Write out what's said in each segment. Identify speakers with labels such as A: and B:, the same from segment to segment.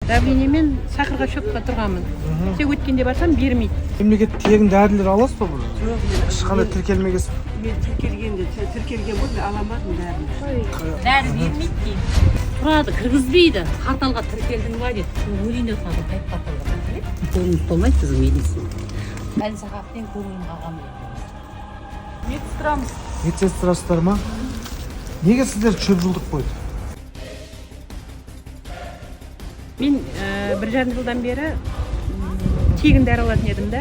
A: Давлениемен сахарға шөпке тұрғанмын. Тек өткенде барсам бермейді.
B: Мемлекет тегін дәрілер аласыз ба бұл?
C: Жоқ,
B: Ешқандай тіркелмегесіз.
C: мен тіркелген болды, аламадым дәріні.
D: Дәрі бермейді деймін. Тұрады, кіргізбейді. Қарталға тіркелдің ба деді. Өлейін өтмады, қайт қарталға тіркеледі. Көңіл толмайды біздің медицина. Әлі сағаттен көңілім қалған дейді.
A: Медсестрамыз.
B: Медсестрасыздар ма? Неге сіздер шөп жылдық қойды?
A: Мен 1,5 жылдан бері тегін дәрі алатын едім да.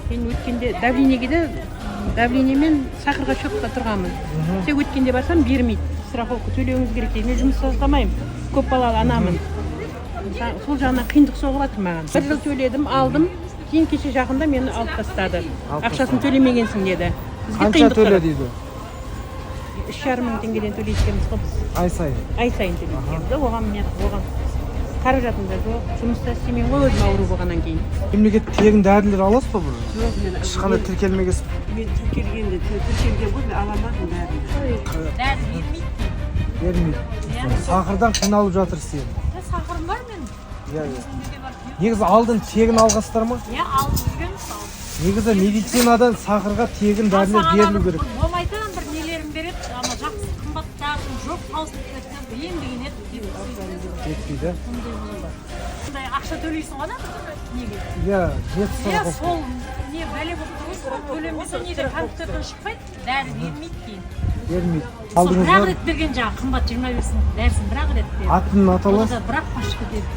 A: Мен өткенде давлениемен сахарға шөпке тұрғанмын. Тек өткенде барсам бермейді. Страховка төлеуіңіз керек дейді. Мен жұмыс жасамаймын. Көп балалы анамын. Сол жағынан қиындық соғып жатыр маған. 1 жыл төледім, алдым. Кейін кеше жақында мені алып тастады. Ақшасын төлемегенсің деді.
B: Қанша төле дейді?
A: 3,5 мың теңгеден төлейді екенбіз ғой біз.
B: Ай сайын.
A: Ай сайын төлейді екенбіз. Оған қаражатым да жоқ. Жұмыста істемеймін ғой өзім ауру болғаннан кейін.
B: Мемлекет тегін дәрілер аласыз ба бұл?
C: Жоқ,
B: Ешқандай тіркелмегесіз.
C: мен тіркелген болды, аламадым дәріні.
D: Дәрі бермейді деймін.
B: Бермейді. Сахардан қиналып жатырсыз енді.
D: Сахарым бар менің.
B: Иә. Негізі алдын тегін алғансыздар ма?
D: Иә, алып жүргенбіз ал.
B: Негізі медицинадан сахарға тегін дәрілер берілу керек.
D: Болмайды, бір нелерін береді, ана жақсы қымбат дәрі жоқ, таусылып кетті, емдеген еді деп
B: Жетпейді.
D: сондай ақша төлейсің ғой, неге?
B: Иә,
D: Иә, сол не бәле болып тұр ғой, сол төленбесе неге компьютерден шықпайды, дәрі бермейді кейін.
B: бермейді.
D: Сол
B: Алдыңыз
D: бір-ақ
B: бар.
D: рет берген жаңағы қымбат 25 мың дәрісін бір-ақ рет берді.
B: Атын аталас.
D: Ол да бір-ақ пашка деді.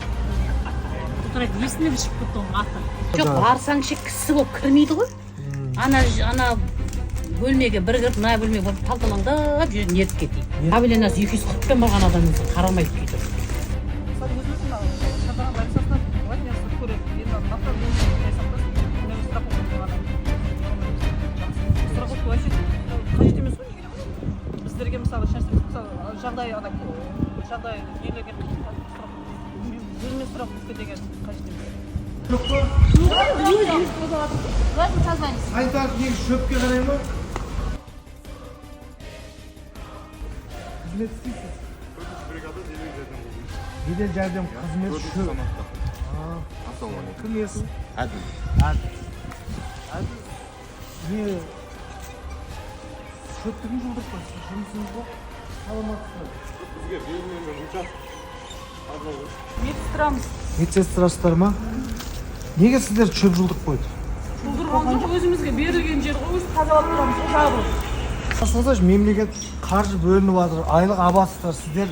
D: Отырайық, есімнен шығып кетті оның аты. Жоқ, барсаң ше кісі болып кірмейді ғой. Ана бөлмеге бір кіріп, мына бөлмеге барып талталаңдап жүреді, нетіп кетейін. Қабеленасы 240-пен барған адамның қарамайды дейді.
E: Біздерге мысалы жағдай нелерге өзіме сұрақ деген қажет емес.
B: Санитарлық негіз шөпке қарай ма? Қызмет істейсіз? Жедел жәрдем қызмет шөп. Кім есің? Әділ. Не? Шөпті кім жылдық па? Жұмысыңыз ба? Саламатсыздар.
E: Медсестрамыз.
B: Медсестрасыздар ма? Неге сіздер шөп жылдық қойды?
E: Бұлдырған жоқ, өзімізге берілген жер ғой, өзі тазалап тұрамыз, ол жабық.
B: Асылсыз мемлекет қаржы бөлініп жатыр, айлық абасыздар, сіздер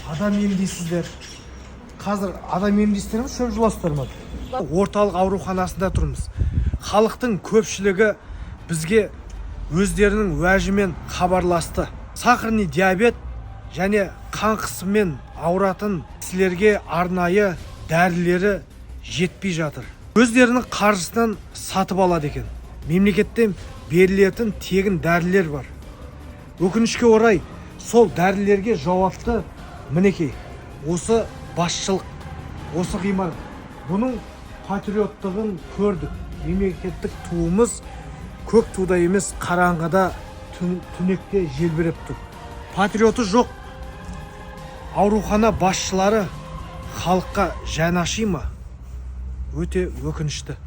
B: адам емдейсіздер. Қазір адам емдейсіздер ме, шөп жыласыздар ма? Орталық ауруханасында тұрмыз. Халықтың көпшілігі бізге өздерінің уәжімен хабарласты. Сахарный диабет және қан қысымымен ауыратын кісілерге арнайы дәрілері жетпей жатыр. Өздерінің қаржысынан сатып алады екен. Мемлекеттен берілетін тегін дәрілер бар. Өкінішке орай, сол дәрілерге жауапты мінекей, осы басшылық, осы ғимарат. Бұның патриоттығын көрдік. Мемлекеттік туымыз көк туда емес, қараңғыда түнекте желбіреп тұр. Патриоты жоқ. Аурухана басшылары халыққа жан аши ма? Өте өкінішті.